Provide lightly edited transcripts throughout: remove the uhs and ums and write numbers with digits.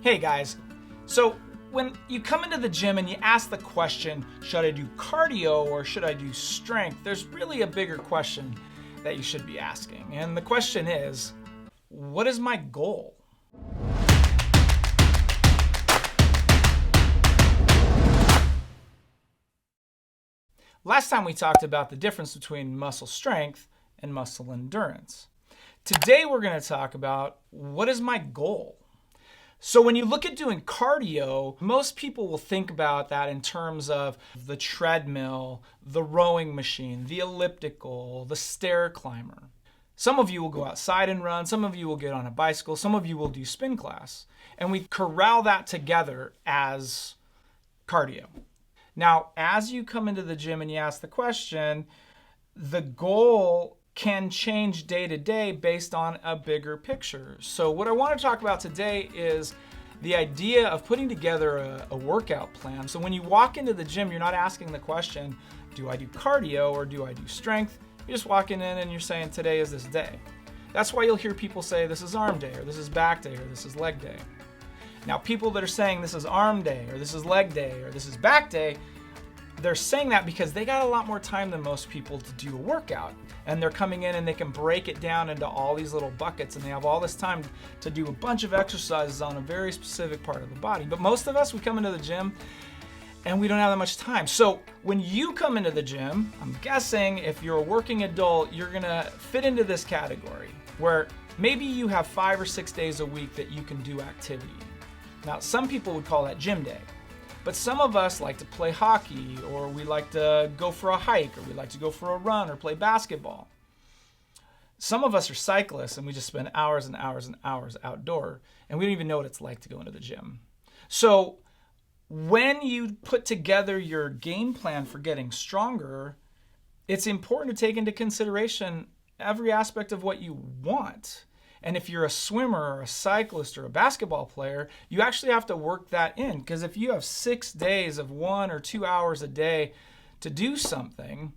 Hey guys, so when you come into the gym and you ask the question, should I do cardio or should I do strength? There's really a bigger question that you should be asking. And the question is, what is my goal? Last time we talked about the difference between muscle strength and muscle endurance. Today we're going to talk about what is my goal? So when you look at doing cardio, most people will think about that in terms of the treadmill, the rowing machine, the elliptical, the stair climber. Some of you will go outside and run, some of you will get on a bicycle, some of you will do spin class. And we corral that together as cardio. Now, as you come into the gym and you ask the question, the goal can change day to day based on a bigger picture. So what I want to talk about today is the idea of putting together a workout plan. So when you walk into the gym, you're not asking the question, do I do cardio or do I do strength? You're just walking in and you're saying, today is this day. That's why you'll hear people say this is arm day or this is back day or this is leg day. Now, people that are saying this is arm day or this is leg day or this is back day, they're saying that because they got a lot more time than most people to do a workout. And they're coming in and they can break it down into all these little buckets and they have all this time to do a bunch of exercises on a very specific part of the body. But most of us, we come into the gym and we don't have that much time. So when you come into the gym, I'm guessing if you're a working adult, you're gonna fit into this category where maybe you have 5 or 6 days a week that you can do activity. Now, some people would call that gym day. But some of us like to play hockey, or we like to go for a hike, or we like to go for a run, or play basketball. Some of us are cyclists, and we just spend hours and hours and hours outdoor, and we don't even know what it's like to go into the gym. So when you put together your game plan for getting stronger, it's important to take into consideration every aspect of what you want. And if you're a swimmer or a cyclist or a basketball player, you actually have to work that in. Because if you have 6 days of 1 or 2 hours a day to do something,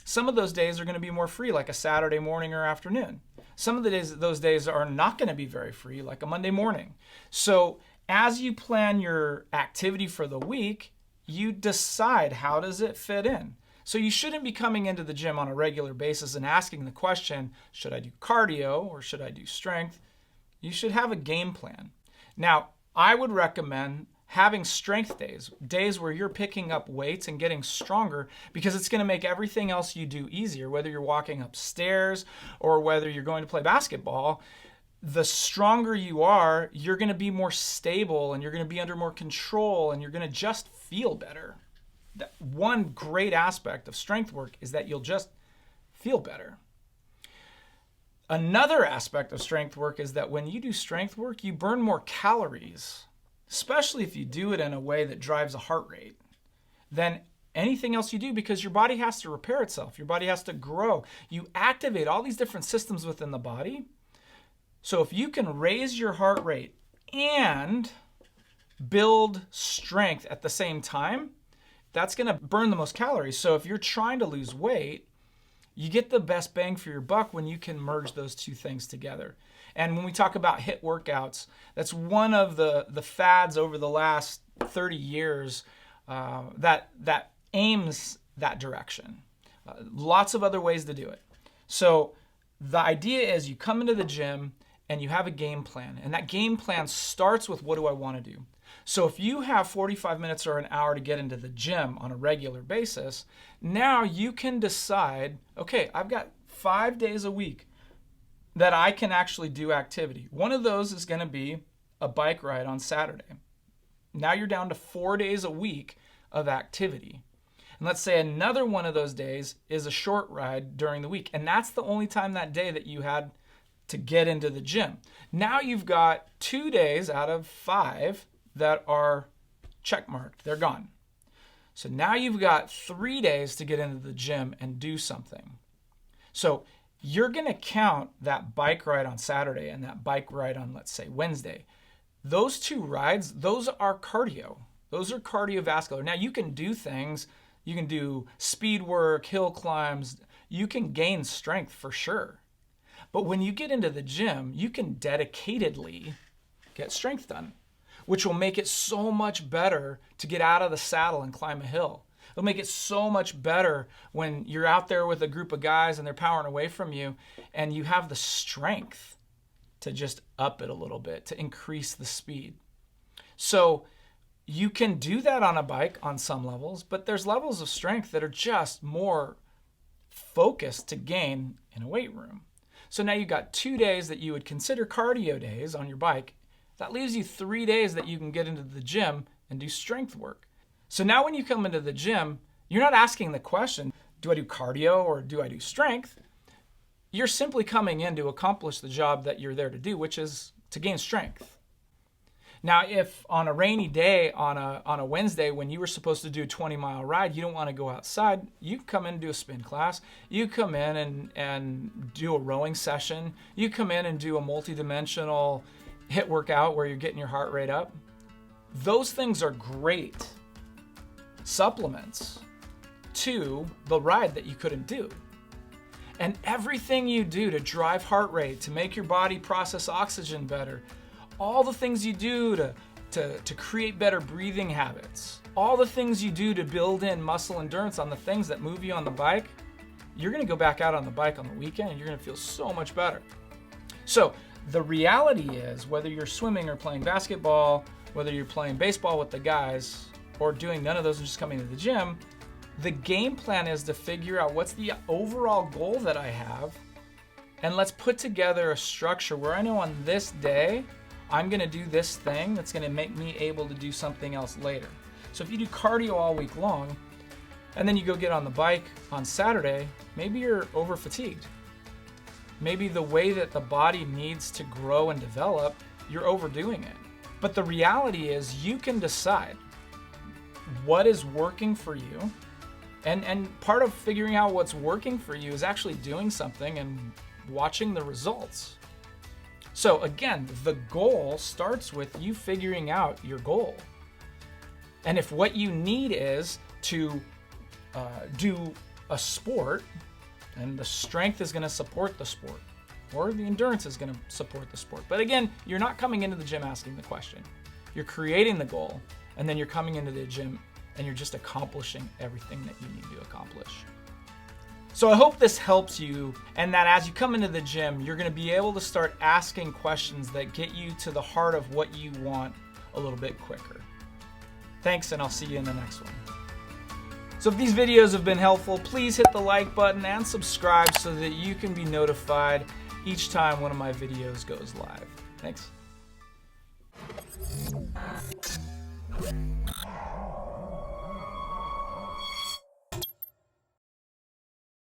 some of those days are going to be more free, like a Saturday morning or afternoon. Some of those days are not going to be very free, like a Monday morning. So as you plan your activity for the week, you decide how does it fit in. So you shouldn't be coming into the gym on a regular basis and asking the question, should I do cardio or should I do strength? You should have a game plan. Now, I would recommend having strength days where you're picking up weights and getting stronger, because it's going to make everything else you do easier, whether you're walking upstairs or whether you're going to play basketball. The stronger you are, you're going to be more stable and you're going to be under more control and you're going to just feel better. One great aspect of strength work is that you'll just feel better. Another aspect of strength work is that when you do strength work, you burn more calories, especially if you do it in a way that drives a heart rate, than anything else you do, because your body has to repair itself. Your body has to grow. You activate all these different systems within the body. So if you can raise your heart rate and build strength at the same time, that's going to burn the most calories. So if you're trying to lose weight, you get the best bang for your buck when you can merge those two things together. And when we talk about HIIT workouts, that's one of the fads over the last 30 years that aims that direction. Lots of other ways to do it. So the idea is you come into the gym and you have a game plan. And that game plan starts with, what do I want to do? So if you have 45 minutes or an hour to get into the gym on a regular basis, now you can decide, okay, I've got 5 days a week that I can actually do activity. One of those is going to be a bike ride on Saturday. Now you're down to 4 days a week of activity. And let's say another one of those days is a short ride during the week. And that's the only time that day that you had to get into the gym. Now you've got 2 days out of 5 that are check marked. They're gone. So now you've got 3 days to get into the gym and do something. So you're going to count that bike ride on Saturday and that bike ride on, let's say, Wednesday. Those 2 rides, those are cardio. Those are cardiovascular. Now you can do things. You can do speed work, hill climbs. You can gain strength for sure. But when you get into the gym, you can dedicatedly get strength done. which will make it so much better to get out of the saddle and climb a hill. It'll make it so much better when you're out there with a group of guys and they're powering away from you and you have the strength to just up it a little bit, to increase the speed. So you can do that on a bike on some levels, but there's levels of strength that are just more focused to gain in a weight room. So now you've got 2 days that you would consider cardio days on your bike. That leaves you 3 days that you can get into the gym and do strength work. So now when you come into the gym, you're not asking the question, do I do cardio or do I do strength? You're simply coming in to accomplish the job that you're there to do, which is to gain strength. Now, if on a rainy day, on a Wednesday, when you were supposed to do a 20-mile ride, you don't want to go outside, you come in and do a spin class. You come in and do a rowing session. You come in and do a multi-dimensional HIIT workout where you're getting your heart rate up. Those things are great supplements to the ride that you couldn't do. And everything you do to drive heart rate, to make your body process oxygen better, all the things you do to create better breathing habits, all the things you do to build in muscle endurance on the things that move you on the bike, you're gonna go back out on the bike on the weekend and you're gonna feel so much better. So the reality is, whether you're swimming or playing basketball, whether you're playing baseball with the guys or doing none of those and just coming to the gym, the game plan is to figure out what's the overall goal that I have, and let's put together a structure where I know on this day, I'm gonna do this thing that's gonna make me able to do something else later. So if you do cardio all week long, and then you go get on the bike on Saturday, maybe you're over fatigued. Maybe the way that the body needs to grow and develop, you're overdoing it. But the reality is you can decide what is working for you, and part of figuring out what's working for you is actually doing something and watching the results. So again, the goal starts with you figuring out your goal. And if what you need is to do a sport, and the strength is going to support the sport, or the endurance is going to support the sport. But again, you're not coming into the gym asking the question. You're creating the goal, and then you're coming into the gym and you're just accomplishing everything that you need to accomplish. So I hope this helps you, and that as you come into the gym, you're going to be able to start asking questions that get you to the heart of what you want a little bit quicker. Thanks, and I'll see you in the next one. So if these videos have been helpful, please hit the like button and subscribe so that you can be notified each time one of my videos goes live. Thanks.